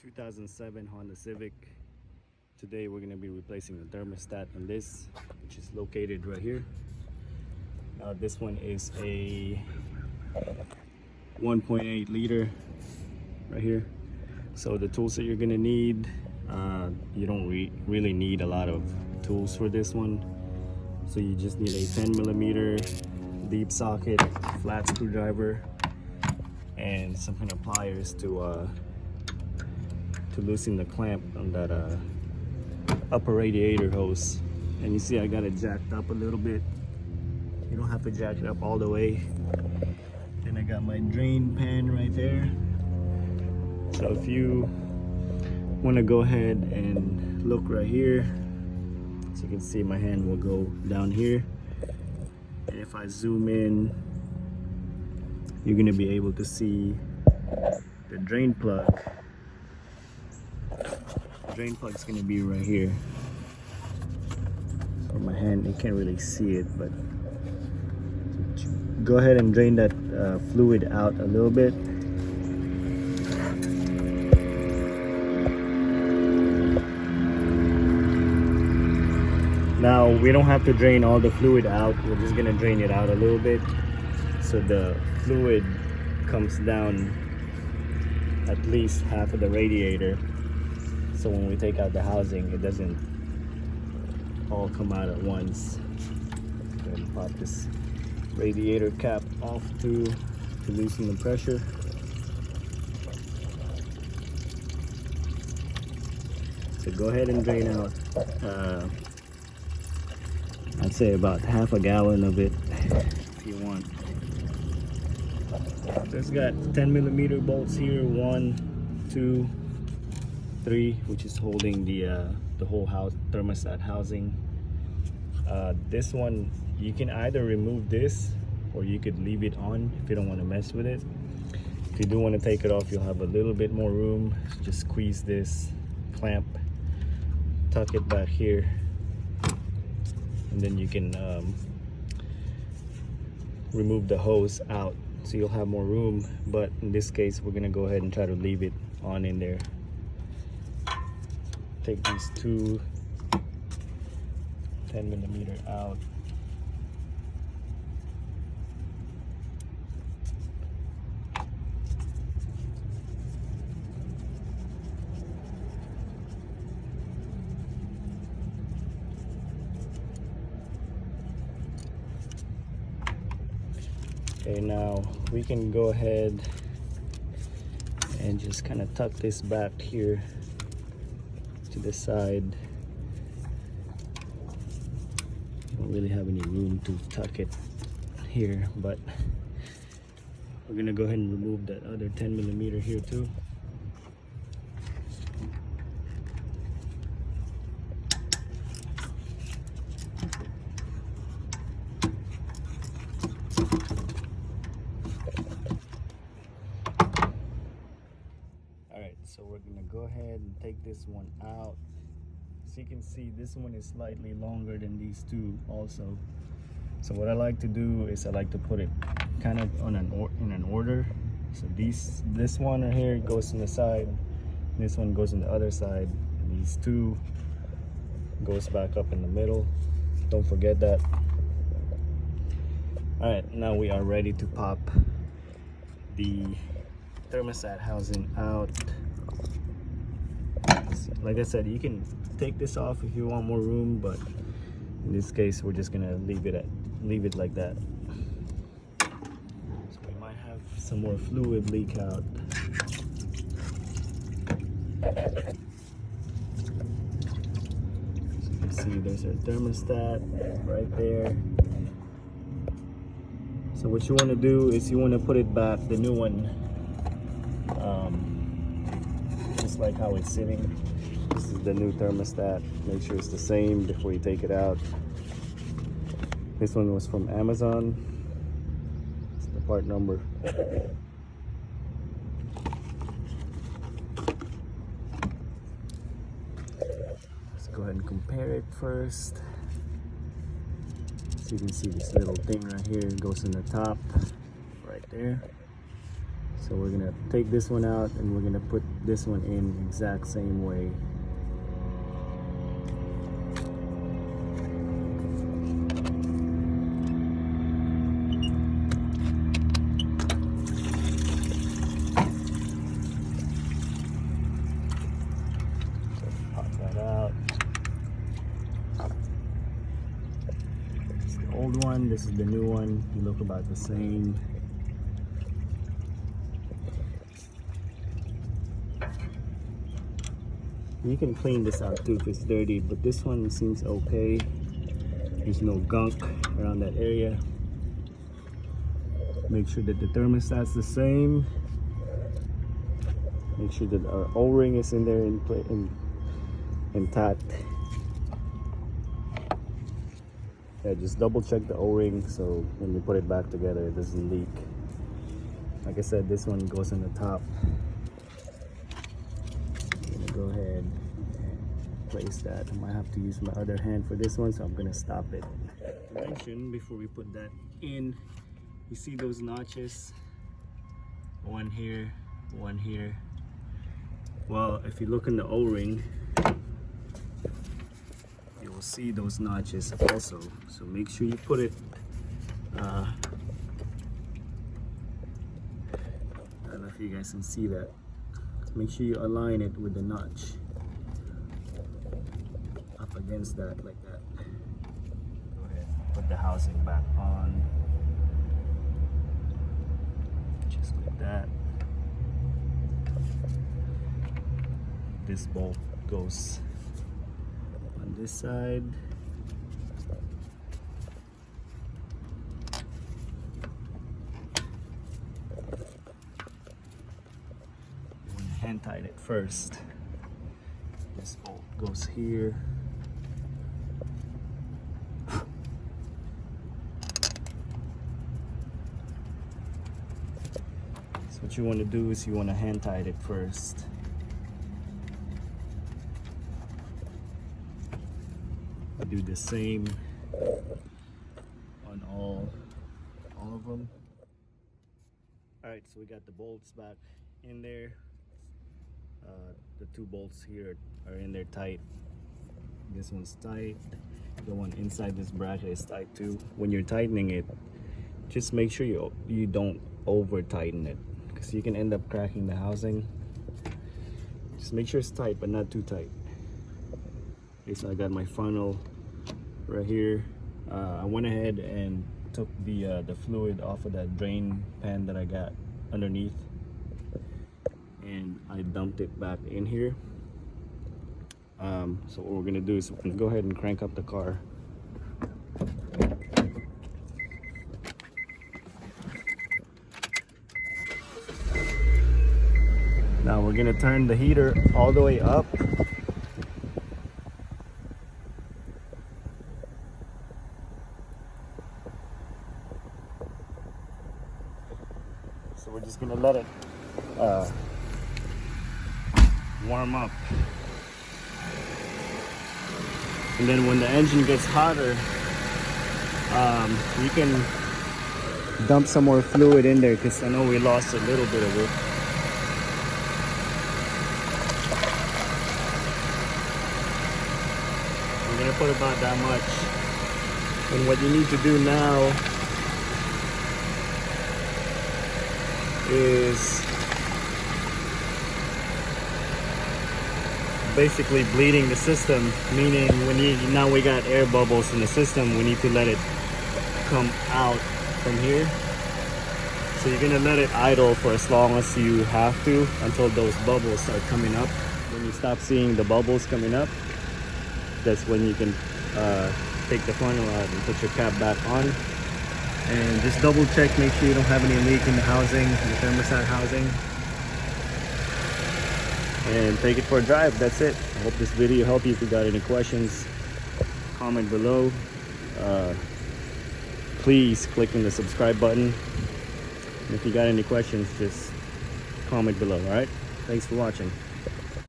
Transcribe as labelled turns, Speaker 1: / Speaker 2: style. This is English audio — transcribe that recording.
Speaker 1: 2007 Honda Civic. Today we're going to be replacing the thermostat on this, which is located right here. This one is a 1.8 liter right here. So the tools that you're going to need, you don't really need a lot of tools for this one. So you just need a 10mm deep socket, flat screwdriver, and some kind of pliers to loosen the clamp on that upper radiator hose. And you see I got it jacked up a little bit. You don't have to jack it up all the way. And I got my drain pan right there. So if you want to go ahead and look right here, so you can see my hand will go down here. And if I zoom in, you're going to be able to see the drain plug. The drain plug is going to be right here. For my hand, you can't really see it, but go ahead and drain that fluid out a little bit. Now we don't have to drain all the fluid out, we're just going to drain it out a little bit so the fluid comes down at least half of the radiator, so when we take out the housing it doesn't all come out at once. Go ahead and pop this radiator cap off to loosen the pressure. So go ahead and drain out I'd say about half a gallon of it if you want. There's got 10mm bolts here, 1, 2, 3, which is holding the whole house thermostat housing. This one you can either remove this or you could leave it on if you don't want to mess with it. If you do want to take it off, you'll have a little bit more room. Just squeeze this clamp, tuck it back here, and then you can remove the hose out, so you'll have more room. But in this case, we're gonna go ahead and try to leave it on in there. Take these two 10mm out. Okay, now we can go ahead and just kind of tuck this back here to the side. Don't really have any room to tuck it here, but we're gonna go ahead and remove that other 10mm here too. So we're gonna go ahead and take this one out. So you can see this one is slightly longer than these two also. So what I like to do is I like to put it kind of on in an order. So this one right here goes on the side, this one goes on the other side, and these two goes back up in the middle. Don't forget that. All right, now we are ready to pop the thermostat housing out. Like I said, you can take this off if you want more room, but in this case we're just gonna leave it like that. So we might have some more fluid leak out. So you can see there's our thermostat right there. So what you want to do is you want to put it back, the new one, just like how it's sitting. This is the new thermostat. Make sure it's the same before you take it out. This one was from Amazon. It's the part number. Let's go ahead and compare it first. So you can see this little thing right here, it goes in the top right there. So So we're gonna take this one out and we're gonna put this one in exact same way. Pop that out. This is the old one, this is the new one. They look about the same. You can clean this out too if it's dirty, but this one seems okay. There's no gunk around that area. Make sure that the thermostat's the same. Make sure that our O-ring is in there intact. Yeah, just double check the O-ring so when you put it back together it doesn't leak. Like I said, this one goes on the top. Go ahead and place that. I might have to use my other hand for this one, so I'm gonna stop it. Mention before we put that in, you see those notches? One here, one here. Well, if you look in the O-ring, you will see those notches also. So make sure you put it I don't know if you guys can see that. Make sure you align it with the notch up against that, like that. Go ahead, put the housing back on, just like that. This bolt goes on this side. Hand tied it first. This bolt goes here. So what you want to do is you want to hand tie it first. Do the same on all of them. All right, so we got the bolts back in there. The two bolts here are in there tight. This one's tight. The one inside this bracket is tight too. When you're tightening it, just make sure you don't over tighten it, because you can end up cracking the housing. Just make sure it's tight, but not too tight. Okay, so I got my funnel right here. I went ahead and took the fluid off of that drain pan that I got underneath, and I dumped it back in here. So what we're gonna do is we're gonna go ahead and crank up the car. Now we're gonna turn the heater all the way up. So we're just gonna let it warm up, and then when the engine gets hotter, you can dump some more fluid in there, because I know we lost a little bit of it. I'm gonna put about that much, and what you need to do now is basically bleeding the system, meaning now we got air bubbles in the system, we need to let it come out from here. So you're gonna let it idle for as long as you have to, until those bubbles start coming up. When you stop seeing the bubbles coming up, that's when you can take the funnel out and put your cap back on. And just double check, make sure you don't have any leak in the housing, the thermostat housing. And take it for a drive. That's it. I hope this video helped you. If you got any questions, comment below. Please click on the subscribe button. And if you got any questions, just comment below. All right, thanks for watching.